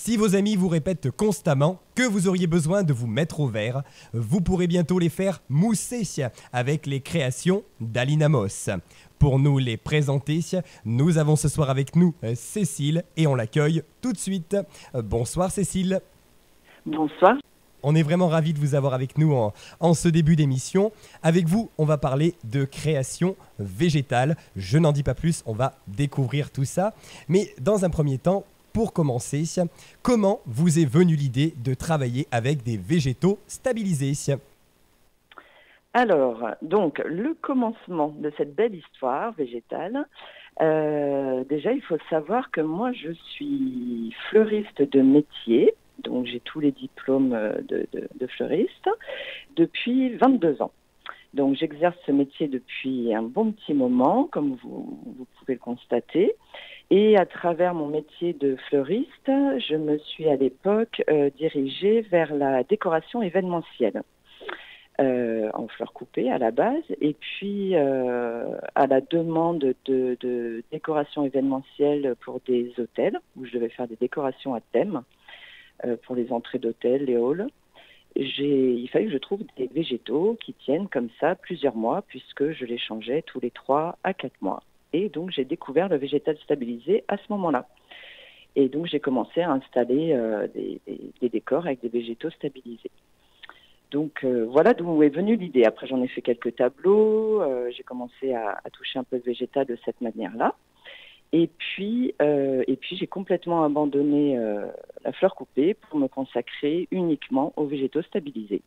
Si vos amis vous répètent constamment que vous auriez besoin de vous mettre au vert, vous pourrez bientôt les faire mousser avec les créations d'Alina Moss. Pour nous les présenter, nous avons ce soir avec nous Cécile et on l'accueille tout de suite. Bonsoir Cécile. Bonsoir. On est vraiment ravis de vous avoir avec nous en ce début d'émission. Avec vous, on va parler de création végétale. Je n'en dis pas plus, on va découvrir tout ça. Mais dans un premier temps, pour commencer, comment vous est venue l'idée de travailler avec des végétaux stabilisés ? Alors, donc, le commencement de cette belle histoire végétale, déjà, il faut savoir que moi, je suis fleuriste de métier, donc j'ai tous les diplômes de fleuriste, depuis 22 ans. Donc, j'exerce ce métier depuis un bon petit moment, comme vous pouvez le constater. Et à travers mon métier de fleuriste, je me suis à l'époque dirigée vers la décoration événementielle. En fleurs coupées à la base, et puis à la demande de décoration événementielle pour des hôtels, où je devais faire des décorations à thème pour les entrées d'hôtels, les halls. Il fallait que je trouve des végétaux qui tiennent comme ça plusieurs mois, puisque je les changeais tous les 3 à 4 mois. Et donc j'ai découvert le végétal stabilisé à ce moment-là. Et donc j'ai commencé à installer des décors avec des végétaux stabilisés. Donc voilà d'où est venue l'idée. Après j'en ai fait quelques tableaux, j'ai commencé à toucher un peu de végétal de cette manière-là. Et puis j'ai complètement abandonné la fleur coupée pour me consacrer uniquement aux végétaux stabilisés.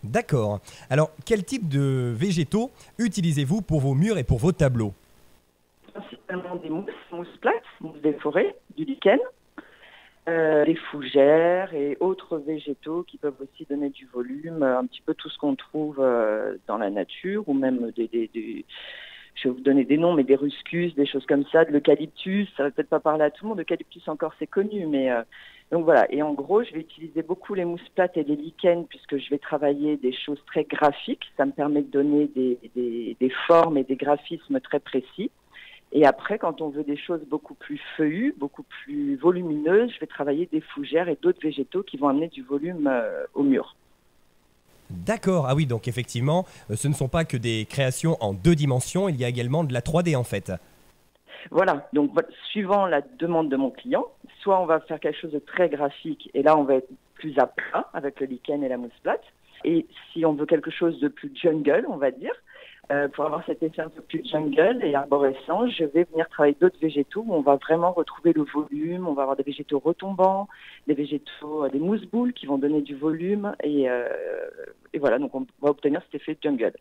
D'accord. Alors, quel type de végétaux utilisez-vous pour vos murs et pour vos tableaux ? Principalement des mousses plates, mousses des forêts, du lichen, des fougères et autres végétaux qui peuvent aussi donner du volume, un petit peu tout ce qu'on trouve dans la nature, ou même je vais vous donner des noms, mais des ruscus, des choses comme ça, de l'eucalyptus, ça va peut-être pas parler à tout le monde, l'eucalyptus encore c'est connu, mais donc voilà. Et en gros, je vais utiliser beaucoup les mousses plates et les lichens puisque je vais travailler des choses très graphiques, ça me permet de donner des formes et des graphismes très précis. Et après, quand on veut des choses beaucoup plus feuillues, beaucoup plus volumineuses, je vais travailler des fougères et d'autres végétaux qui vont amener du volume au mur. D'accord, ah oui, donc effectivement, ce ne sont pas que des créations en 2 dimensions, il y a également de la 3D en fait. Voilà, donc suivant la demande de mon client, soit on va faire quelque chose de très graphique, et là on va être plus à plat avec le lichen et la mousse plate. Et si on veut quelque chose de plus jungle, on va dire, pour avoir cet effet un peu plus jungle et arborescent, je vais venir travailler d'autres végétaux où on va vraiment retrouver le volume, on va avoir des végétaux retombants, des végétaux, des mousses-boules qui vont donner du volume, et voilà, donc on va obtenir cet effet jungle.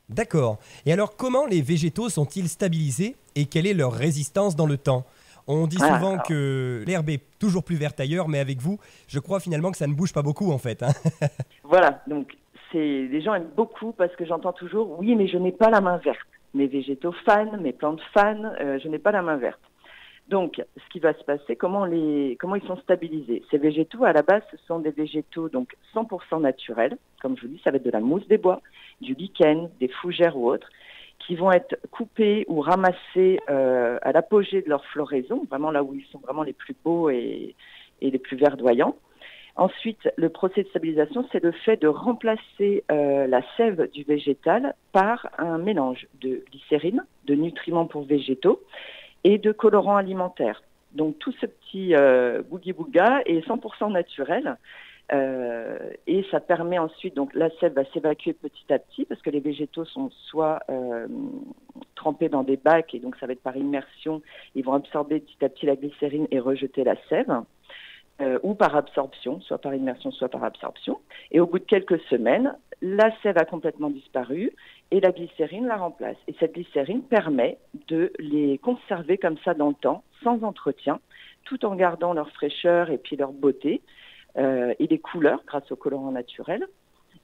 D'accord. Et alors, comment les végétaux sont-ils stabilisés et quelle est leur résistance dans le temps ? On dit souvent que l'herbe est toujours plus verte ailleurs, mais avec vous, je crois finalement que ça ne bouge pas beaucoup en fait. Voilà, donc les gens aiment beaucoup parce que j'entends toujours « oui, mais je n'ai pas la main verte ». Mes végétaux fanent, mes plantes fanent, je n'ai pas la main verte. Donc, ce qui va se passer, comment ils sont stabilisés. Ces végétaux, à la base, ce sont des végétaux donc 100% naturels. Comme je vous dis, ça va être de la mousse des bois, du lichen, des fougères ou autres, qui vont être coupés ou ramassés à l'apogée de leur floraison, vraiment là où ils sont vraiment les plus beaux et les plus verdoyants. Ensuite, le procès de stabilisation, c'est le fait de remplacer la sève du végétal par un mélange de glycérine, de nutriments pour végétaux et de colorants alimentaires. Donc tout ce petit boogie-booga est 100% naturel et ça permet ensuite, donc la sève va s'évacuer petit à petit parce que les végétaux sont soit trempés dans des bacs et donc ça va être par immersion, ils vont absorber petit à petit la glycérine et rejeter la sève. Ou par absorption, soit par immersion, soit par absorption. Et au bout de quelques semaines, la sève a complètement disparu et la glycérine la remplace. Et cette glycérine permet de les conserver comme ça dans le temps, sans entretien, tout en gardant leur fraîcheur et puis leur beauté et les couleurs grâce aux colorants naturels.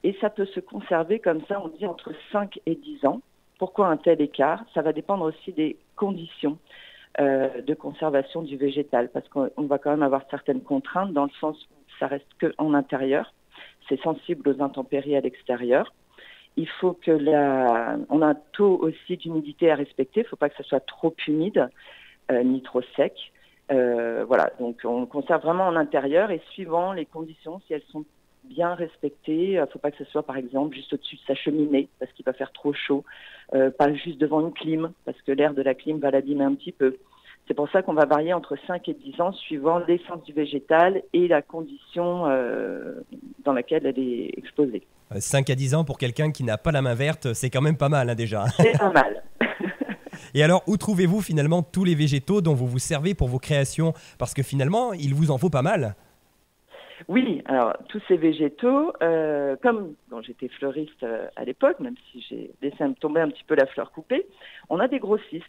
Et ça peut se conserver comme ça, on dit entre 5 et 10 ans. Pourquoi un tel écart ? Ça va dépendre aussi des conditions de conservation du végétal, parce qu'on va quand même avoir certaines contraintes dans le sens où ça reste qu'en intérieur, c'est sensible aux intempéries à l'extérieur. Il faut que on a un taux aussi d'humidité à respecter, il ne faut pas que ce soit trop humide ni trop sec. Voilà, donc on conserve vraiment en intérieur et suivant les conditions, si elles sont bien respectées, il ne faut pas que ce soit par exemple juste au-dessus de sa cheminée parce qu'il va faire trop chaud, pas juste devant une clim parce que l'air de la clim va l'abîmer un petit peu. C'est pour ça qu'on va varier entre 5 et 10 ans suivant l'essence du végétal et la condition dans laquelle elle est exposée. 5 à 10 ans pour quelqu'un qui n'a pas la main verte, c'est quand même pas mal déjà. C'est pas mal. Et alors, où trouvez-vous finalement tous les végétaux dont vous vous servez pour vos créations? Parce que finalement, il vous en faut pas mal. Oui, alors tous ces végétaux, comme quand j'étais fleuriste à l'époque, même si j'ai laissé tomber un petit peu la fleur coupée, on a des grossistes.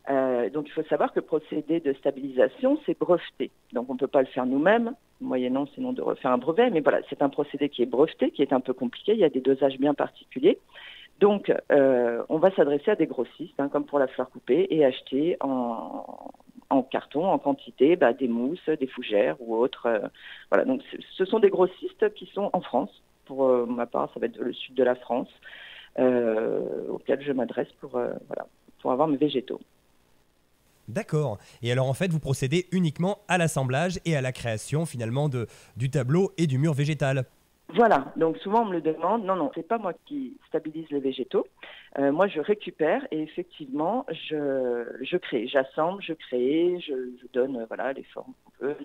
Donc il faut savoir que le procédé de stabilisation, c'est breveté. Donc on ne peut pas le faire nous-mêmes, moyennant sinon de refaire un brevet, mais voilà, c'est un procédé qui est breveté, qui est un peu compliqué, il y a des dosages bien particuliers. Donc on va s'adresser à des grossistes, comme pour la fleur coupée, et acheter en carton, en quantité, des mousses, des fougères ou autres. Voilà, donc ce sont des grossistes qui sont en France. Pour ma part, ça va être le sud de la France, auquel je m'adresse pour avoir mes végétaux. D'accord. Et alors en fait, vous procédez uniquement à l'assemblage et à la création finalement du tableau et du mur végétal. Voilà, donc souvent on me le demande, non, c'est pas moi qui stabilise les végétaux, moi je récupère et effectivement je crée, j'assemble, je crée, je donne les formes qu'on peut,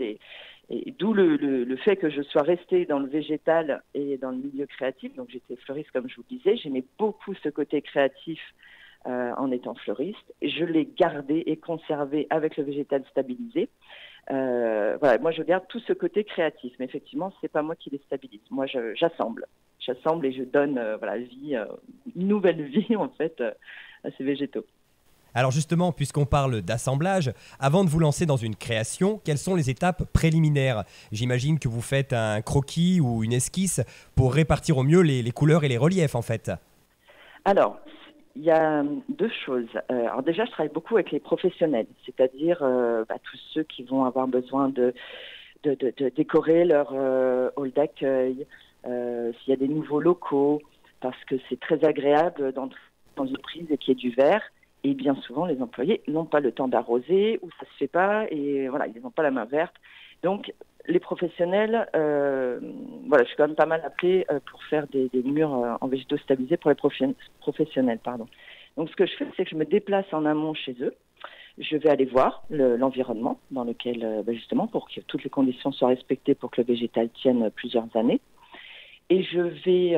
et d'où le fait que je sois restée dans le végétal et dans le milieu créatif, donc j'étais fleuriste comme je vous le disais, j'aimais beaucoup ce côté créatif en étant fleuriste, je l'ai gardé et conservé avec le végétal stabilisé. Moi je garde tout ce côté créatif, mais effectivement c'est pas moi qui les stabilise. Moi j'assemble et je donne une nouvelle vie en fait à ces végétaux. Alors justement, puisqu'on parle d'assemblage, avant de vous lancer dans une création, quelles sont les étapes préliminaires? J'imagine que vous faites un croquis ou une esquisse pour répartir au mieux les couleurs et les reliefs en fait. Alors, il y a deux choses. Alors déjà, je travaille beaucoup avec les professionnels, c'est-à-dire tous ceux qui vont avoir besoin de décorer leur hall d'accueil, s'il y a des nouveaux locaux, parce que c'est très agréable d'entrer dans une prise et qu'il y ait du vert. Et bien souvent, les employés n'ont pas le temps d'arroser ou ça se fait pas et voilà, ils n'ont pas la main verte. Donc, les professionnels, je suis quand même pas mal appelée pour faire des murs en végétaux stabilisés pour les professionnels. Donc, ce que je fais, c'est que je me déplace en amont chez eux. Je vais aller voir l'environnement dans lequel, justement, pour que toutes les conditions soient respectées pour que le végétal tienne plusieurs années. Et je vais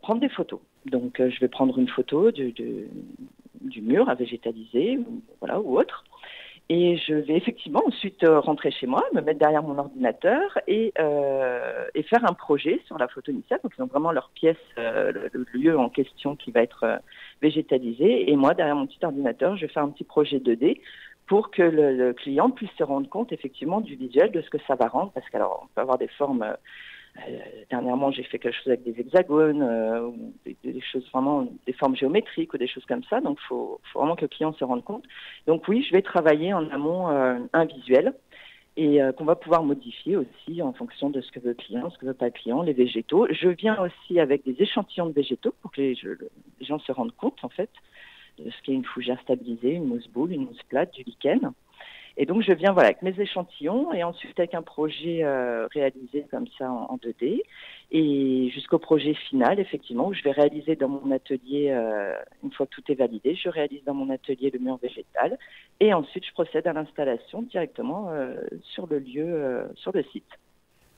prendre des photos. Donc, je vais prendre une photo du mur à végétaliser ou autre. Et je vais effectivement ensuite rentrer chez moi, me mettre derrière mon ordinateur et faire un projet sur la photo initiale. Donc, ils ont vraiment leur pièce, le lieu en question qui va être végétalisé. Et moi, derrière mon petit ordinateur, je vais faire un petit projet 2D pour que le client puisse se rendre compte effectivement du visuel, de ce que ça va rendre. Parce qu'alors, on peut avoir des formes... dernièrement, j'ai fait quelque chose avec des hexagones, ou des choses vraiment, des formes géométriques ou des choses comme ça. Donc, faut vraiment que le client se rende compte. Donc, oui, je vais travailler en amont un visuel et qu'on va pouvoir modifier aussi en fonction de ce que veut le client, ce que veut pas le client, les végétaux. Je viens aussi avec des échantillons de végétaux pour que les gens se rendent compte, en fait, de ce qu'est une fougère stabilisée, une mousse boule, une mousse plate, du lichen. Et donc, je viens avec mes échantillons et ensuite avec un projet réalisé comme ça en 2D et jusqu'au projet final, effectivement, où je vais réaliser dans mon atelier, une fois que tout est validé, je réalise dans mon atelier le mur végétal et ensuite je procède à l'installation directement sur le lieu, sur le site.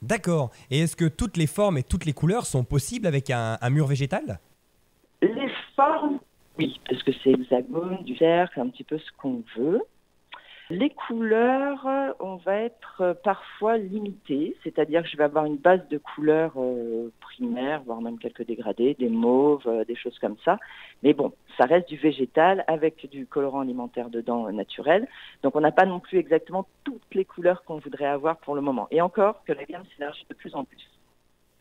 D'accord. Et est-ce que toutes les formes et toutes les couleurs sont possibles avec un mur végétal? Les formes, oui, parce que c'est hexagone, du cercle, un petit peu ce qu'on veut. Les couleurs, on va être parfois limitées, c'est-à-dire que je vais avoir une base de couleurs primaires, voire même quelques dégradés, des mauves, des choses comme ça. Mais bon, ça reste du végétal avec du colorant alimentaire dedans naturel. Donc on n'a pas non plus exactement toutes les couleurs qu'on voudrait avoir pour le moment. Et encore que la gamme s'élargit de plus en plus.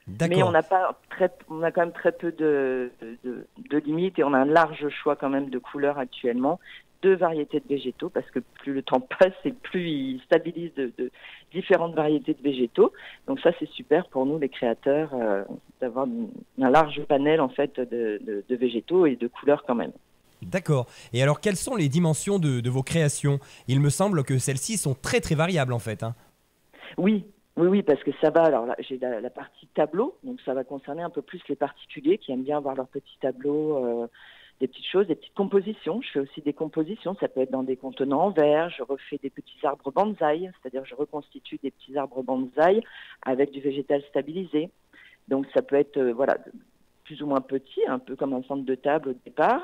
D'accord. Mais on a quand même très peu de limites et on a un large choix quand même de couleurs actuellement. 2 variétés de végétaux parce que plus le temps passe et plus ils stabilisent de différentes variétés de végétaux. Donc ça c'est super pour nous les créateurs d'avoir un large panel en fait de végétaux et de couleurs quand même. D'accord. Et alors, quelles sont les dimensions de vos créations? Il me semble que celles-ci sont très très variables en fait, hein. Oui, oui, oui, parce que ça va. Alors là, j'ai la partie tableau, donc ça va concerner un peu plus les particuliers qui aiment bien avoir leurs petits tableaux, des petites choses, des petites compositions. Je fais aussi des compositions, ça peut être dans des contenants en verre. Je refais des petits arbres bonsaï, c'est-à-dire je reconstitue des petits arbres bonsaï avec du végétal stabilisé. Donc ça peut être voilà, plus ou moins petit, un peu comme un centre de table au départ,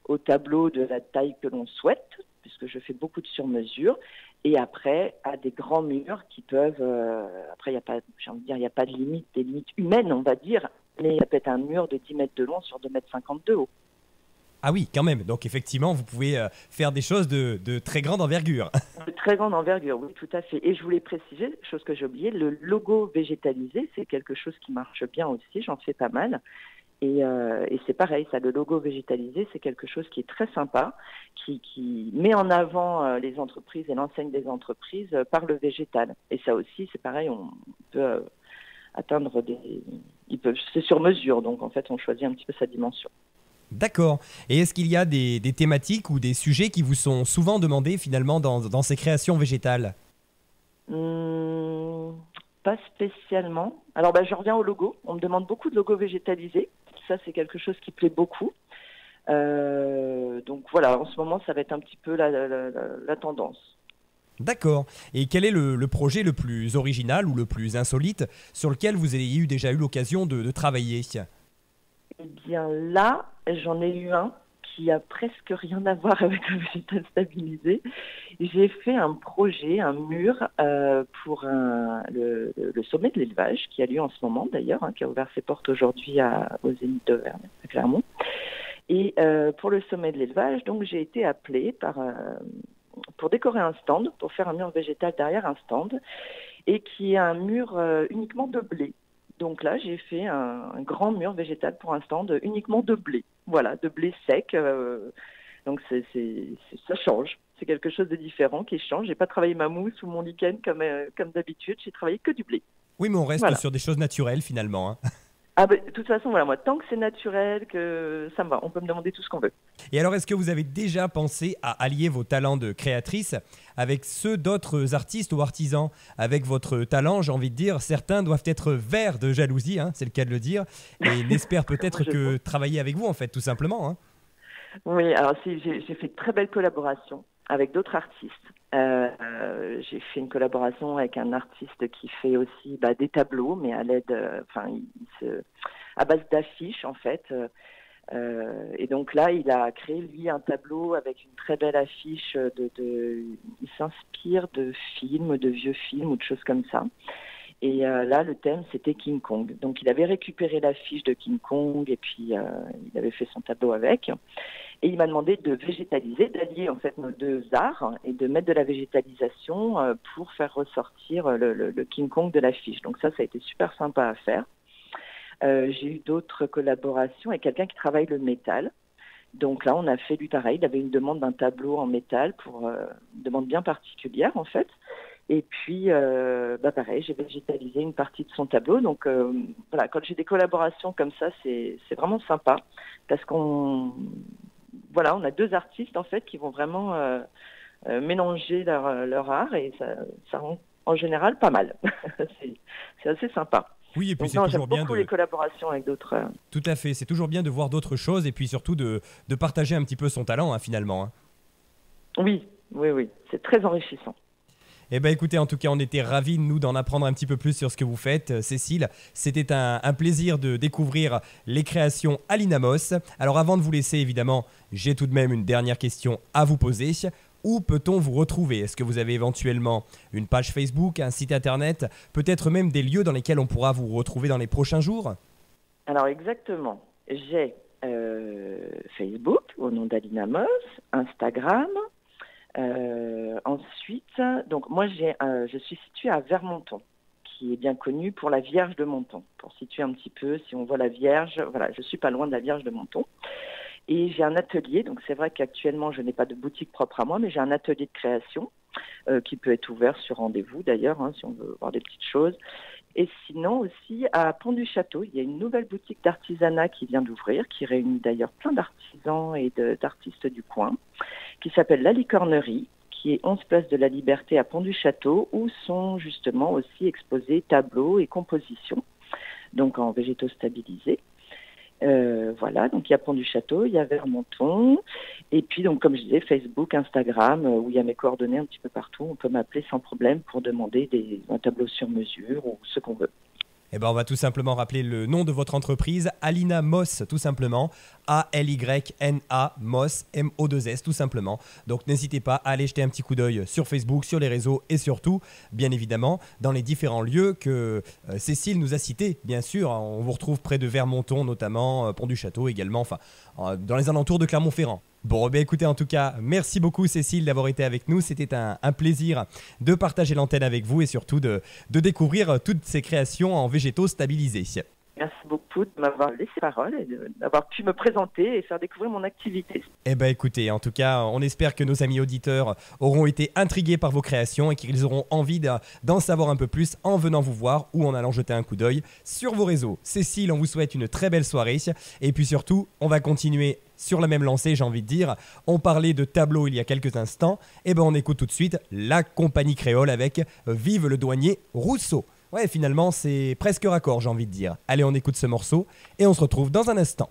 au tableau de la taille que l'on souhaite, puisque je fais beaucoup de sur-mesure, et après à des grands murs qui peuvent, après il n'y a pas, j'ai envie de dire, il n'y a pas de limite, des limites humaines on va dire, mais ça peut être un mur de 10 mètres de long sur 2,50 m de haut. Ah oui, quand même. Donc effectivement, vous pouvez faire des choses de très grande envergure. De très grande envergure, oui, tout à fait. Et je voulais préciser, chose que j'ai oubliée, le logo végétalisé, c'est quelque chose qui marche bien aussi, j'en fais pas mal. Et c'est pareil, ça, le logo végétalisé, c'est quelque chose qui est très sympa, qui met en avant les entreprises et l'enseigne des entreprises par le végétal. Et ça aussi, c'est pareil, on peut atteindre c'est sur mesure, donc en fait, on choisit un petit peu sa dimension. D'accord. Et est-ce qu'il y a des thématiques ou des sujets qui vous sont souvent demandés finalement dans ces créations végétales? Hum, Pas spécialement. Alors, je reviens au logo. On me demande beaucoup de logos végétalisés. Ça, c'est quelque chose qui plaît beaucoup. Donc voilà, en ce moment, ça va être un petit peu la tendance. D'accord. Et quel est le projet le plus original ou le plus insolite sur lequel vous avez déjà eu l'occasion de travailler? Eh bien là, j'en ai eu un qui a presque rien à voir avec le végétal stabilisé. J'ai fait un projet, un mur pour le sommet de l'élevage qui a lieu en ce moment d'ailleurs, qui a ouvert ses portes aujourd'hui au Zénith d'Auvergne, à Clermont. Et pour le sommet de l'élevage, donc j'ai été appelée pour décorer un stand, pour faire un mur végétal derrière un stand, et qui est un mur uniquement de blé. Donc là, j'ai fait un grand mur végétal pour un stand uniquement de blé. Voilà, de blé sec. Donc ça change. C'est quelque chose de différent qui change. J'ai pas travaillé ma mousse ou mon lichen comme d'habitude. J'ai travaillé que du blé. Oui, mais on reste Voilà. sur des choses naturelles finalement, hein. Ah de toute façon, voilà, moi, tant que c'est naturel, que ça me va. On peut me demander tout ce qu'on veut. Et alors, est-ce que vous avez déjà pensé à allier vos talents de créatrice avec ceux d'autres artistes ou artisans? Avec votre talent, j'ai envie de dire, certains doivent être verts de jalousie, hein, c'est le cas de le dire, et n'espèrent peut-être que travailler avec vous, en fait, tout simplement, hein. Oui, alors j'ai fait de très belles collaborations avec d'autres artistes. J'ai fait une collaboration avec un artiste qui fait aussi des tableaux, mais à l'aide, à base d'affiches en fait. Et donc là, il a créé lui un tableau avec une très belle affiche il s'inspire de films, de vieux films ou de choses comme ça. Et là, le thème, c'était King Kong. Donc, il avait récupéré l'affiche de King Kong et puis il avait fait son tableau avec. Et il m'a demandé de végétaliser, d'allier en fait nos deux arts et de mettre de la végétalisation pour faire ressortir le King Kong de l'affiche. Donc ça a été super sympa à faire. J'ai eu d'autres collaborations avec quelqu'un qui travaille le métal. Donc là, on a fait lui pareil. Il avait une demande d'un tableau en métal pour une demande bien particulière en fait. Et puis, pareil, j'ai végétalisé une partie de son tableau. Donc voilà, quand j'ai des collaborations comme ça, c'est vraiment sympa parce on a deux artistes en fait qui vont vraiment mélanger leur art et ça rend en général pas mal. c'est assez sympa. Oui, et puis Donc c'est non, toujours j'aime bien beaucoup les collaborations avec d'autres. Tout à fait, c'est toujours bien de voir d'autres choses et puis surtout de partager un petit peu son talent, hein, finalement, hein. Oui, oui, oui, c'est très enrichissant. Eh bien écoutez, en tout cas, on était ravis, nous, d'en apprendre un petit peu plus sur ce que vous faites, Cécile. C'était un plaisir de découvrir les créations Alinamos. Alors avant de vous laisser, évidemment, j'ai tout de même une dernière question à vous poser. Où peut-on vous retrouver? Est-ce que vous avez éventuellement une page Facebook, un site internet, peut-être même des lieux dans lesquels on pourra vous retrouver dans les prochains jours? Alors exactement, j'ai Facebook au nom d'Alinamos, Instagram. Ensuite, donc moi je suis située à Vermonton, qui est bien connu pour la Vierge de Monton. Pour situer un petit peu, si on voit la Vierge, voilà, je suis pas loin de la Vierge de Monton. Et j'ai un atelier, donc c'est vrai qu'actuellement je n'ai pas de boutique propre à moi, mais j'ai un atelier de création qui peut être ouvert sur rendez-vous d'ailleurs, si on veut voir des petites choses. Et sinon aussi à Pont-du-Château, il y a une nouvelle boutique d'artisanat qui vient d'ouvrir, qui réunit d'ailleurs plein d'artisans et d'artistes du coin, qui s'appelle La Licornerie, qui est 11 place de la Liberté à Pont-du-Château, où sont justement aussi exposés tableaux et compositions, donc en végétaux stabilisés. Voilà, donc il y a Pont-du-Château, il y a Vermonton, et puis donc comme je disais, Facebook, Instagram, où il y a mes coordonnées un petit peu partout. On peut m'appeler sans problème pour demander un tableau sur mesure ou ce qu'on veut. Eh ben, on va tout simplement rappeler le nom de votre entreprise, Alina Moss, tout simplement. A-L-Y-N-A, Moss, M-O-2-S, tout simplement. Donc n'hésitez pas à aller jeter un petit coup d'œil sur Facebook, sur les réseaux et surtout, bien évidemment, dans les différents lieux que Cécile nous a cités, bien sûr. On vous retrouve près de Vermonton, notamment, Pont-du-Château également, enfin, dans les alentours de Clermont-Ferrand. Bon, ben écoutez, en tout cas, merci beaucoup Cécile d'avoir été avec nous. C'était un plaisir de partager l'antenne avec vous et surtout de découvrir toutes ces créations en végétaux stabilisés. Merci beaucoup de m'avoir laissé parole et d'avoir pu me présenter et faire découvrir mon activité. Eh ben écoutez, en tout cas, on espère que nos amis auditeurs auront été intrigués par vos créations et qu'ils auront envie d'en savoir un peu plus en venant vous voir ou en allant jeter un coup d'œil sur vos réseaux. Cécile, on vous souhaite une très belle soirée et puis surtout, on va continuer sur la même lancée, j'ai envie de dire. On parlait de tableau il y a quelques instants, et ben on écoute tout de suite la compagnie créole avec Vive le douanier Rousseau. Ouais, finalement, c'est presque raccord, j'ai envie de dire. Allez, on écoute ce morceau et on se retrouve dans un instant.